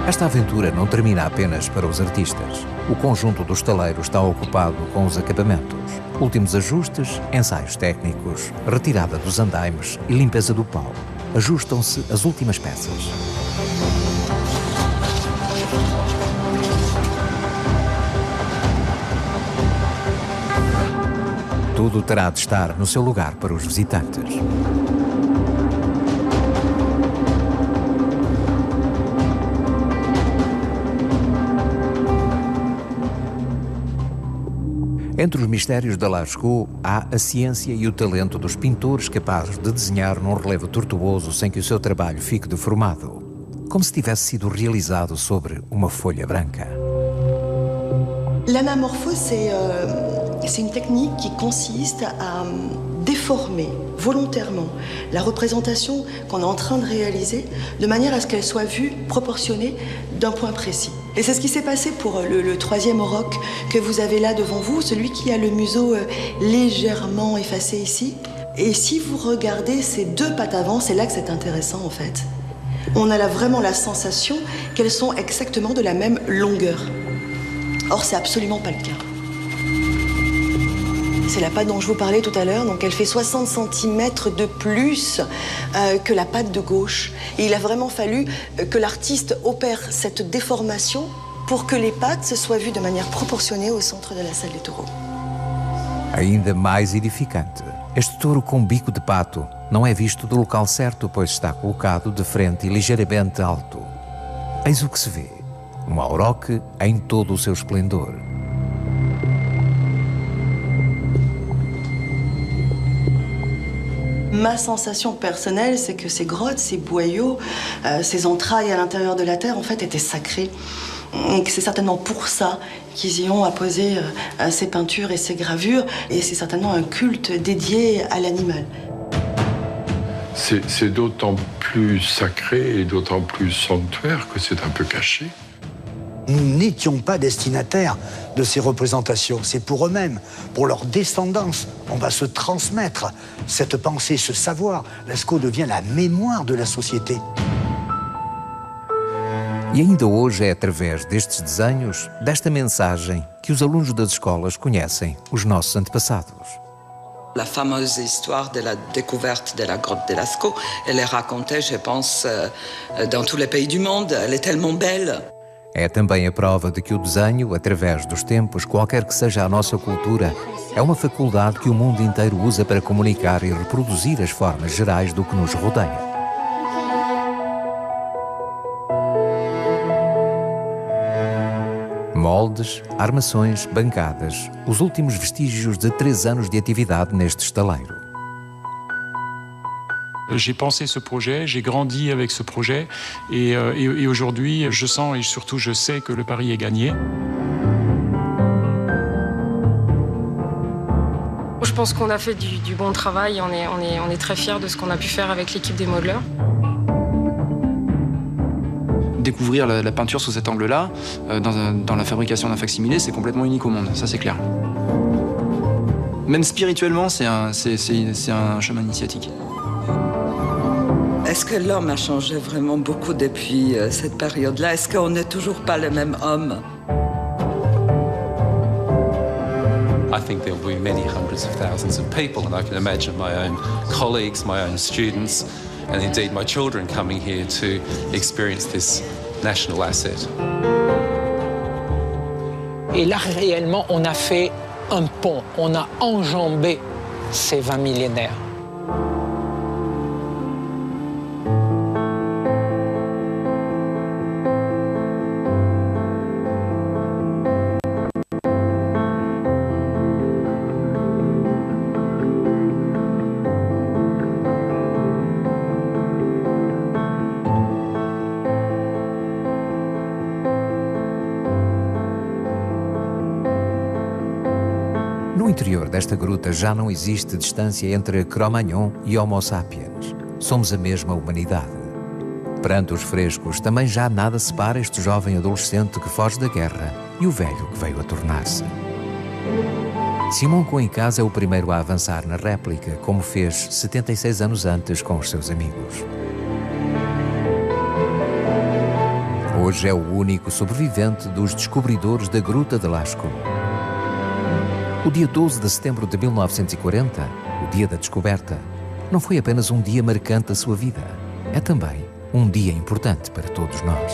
Esta aventura não termina apenas para os artistas. O conjunto do estaleiro está ocupado com os acabamentos. Últimos ajustes, ensaios técnicos, retirada dos andaimes e limpeza do pau. Ajustam-se as últimas peças. Tudo terá de estar no seu lugar para os visitantes. Entre os mistérios da Lascaux há a ciência e o talento dos pintores capazes de desenhar num relevo tortuoso sem que o seu trabalho fique deformado, como se tivesse sido realizado sobre uma folha branca. L'anamorphose, c'est une technique qui consiste à déformer volontairement la représentation qu'on est en train de réaliser de manière à ce qu'elle soit vue proportionnée d'un point précis. Et c'est ce qui s'est passé pour le troisième auroch que vous avez là devant vous, celui qui a le museau légèrement effacé ici. Et si vous regardez ces deux pattes avant, c'est là que c'est intéressant en fait. On a vraiment la sensation qu'elles sont exactement de la même longueur. Or, c'est absolument pas le cas. C'est la patte dont je vous parlais tout à l'heure, donc elle fait 60 cm de plus que la patte de gauche. Et il a vraiment fallu que l'artiste opère cette déformation pour que les pattes se soient vues de manière proportionnée au centre de la salle des taureaux. Ainda mais edificante, este touro com bico de pato não é visto do local certo, pois está colocado de frente e ligeiramente alto. Eis o que se vê, um auroch em todo o seu esplendor. Ma sensation personnelle, c'est que ces grottes, ces boyaux, ces entrailles à l'intérieur de la terre, en fait, étaient sacrées. Et que c'est certainement pour ça qu'ils y ont apposé ces peintures et ces gravures. Et c'est certainement un culte dédié à l'animal. C'est d'autant plus sacré et d'autant plus sanctuaire que c'est un peu caché. Nous n'étions pas destinataires de ces représentations. C'est pour eux-mêmes, pour leur descendance. On va se transmettre cette pensée, ce savoir. Lascaux devient la mémoire de la société. E ainda hoje é através destes desenhos, desta mensagem, que os alunos das escolas conhecem os nossos antepassados. La fameuse histoire de la découverte de la grotte de Lascaux, elle est racontée, je pense, dans tous les pays du monde. Elle est tellement belle. É também a prova de que o desenho, através dos tempos, qualquer que seja a nossa cultura, é uma faculdade que o mundo inteiro usa para comunicar e reproduzir as formas gerais do que nos rodeia. Moldes, armações, bancadas, os últimos vestígios de 3 anos de atividade neste estaleiro. J'ai pensé ce projet, j'ai grandi avec ce projet et aujourd'hui je sens et surtout je sais que le pari est gagné. Je pense qu'on a fait du bon travail, on est très fiers de ce qu'on a pu faire avec l'équipe des modeleurs. Découvrir la peinture sous cet angle-là, dans la fabrication d'un facsimilé, c'est complètement unique au monde, ça c'est clair. Même spirituellement, c'est un chemin initiatique. Est-ce que l'homme a changé vraiment beaucoup depuis cette période-là? Est-ce qu'on n'est toujours pas le même homme? I think there will be many hundreds of thousands of people, and I can imagine my own colleagues, my own students, and indeed my children coming here to experience this national asset. Et là, réellement, on a fait un pont, on a enjambé ces 20 millénaires. No interior desta gruta já não existe distância entre Cro-Magnon e Homo sapiens. Somos a mesma humanidade. Perante os frescos, também já nada separa este jovem adolescente que foge da guerra e o velho que veio a tornar-se. Simon Coincaz é o primeiro a avançar na réplica, como fez 76 anos antes com os seus amigos. Hoje é o único sobrevivente dos descobridores da Gruta de Lascaux. O dia 12 de setembro de 1940, o dia da descoberta, não foi apenas um dia marcante da sua vida, é também um dia importante para todos nós.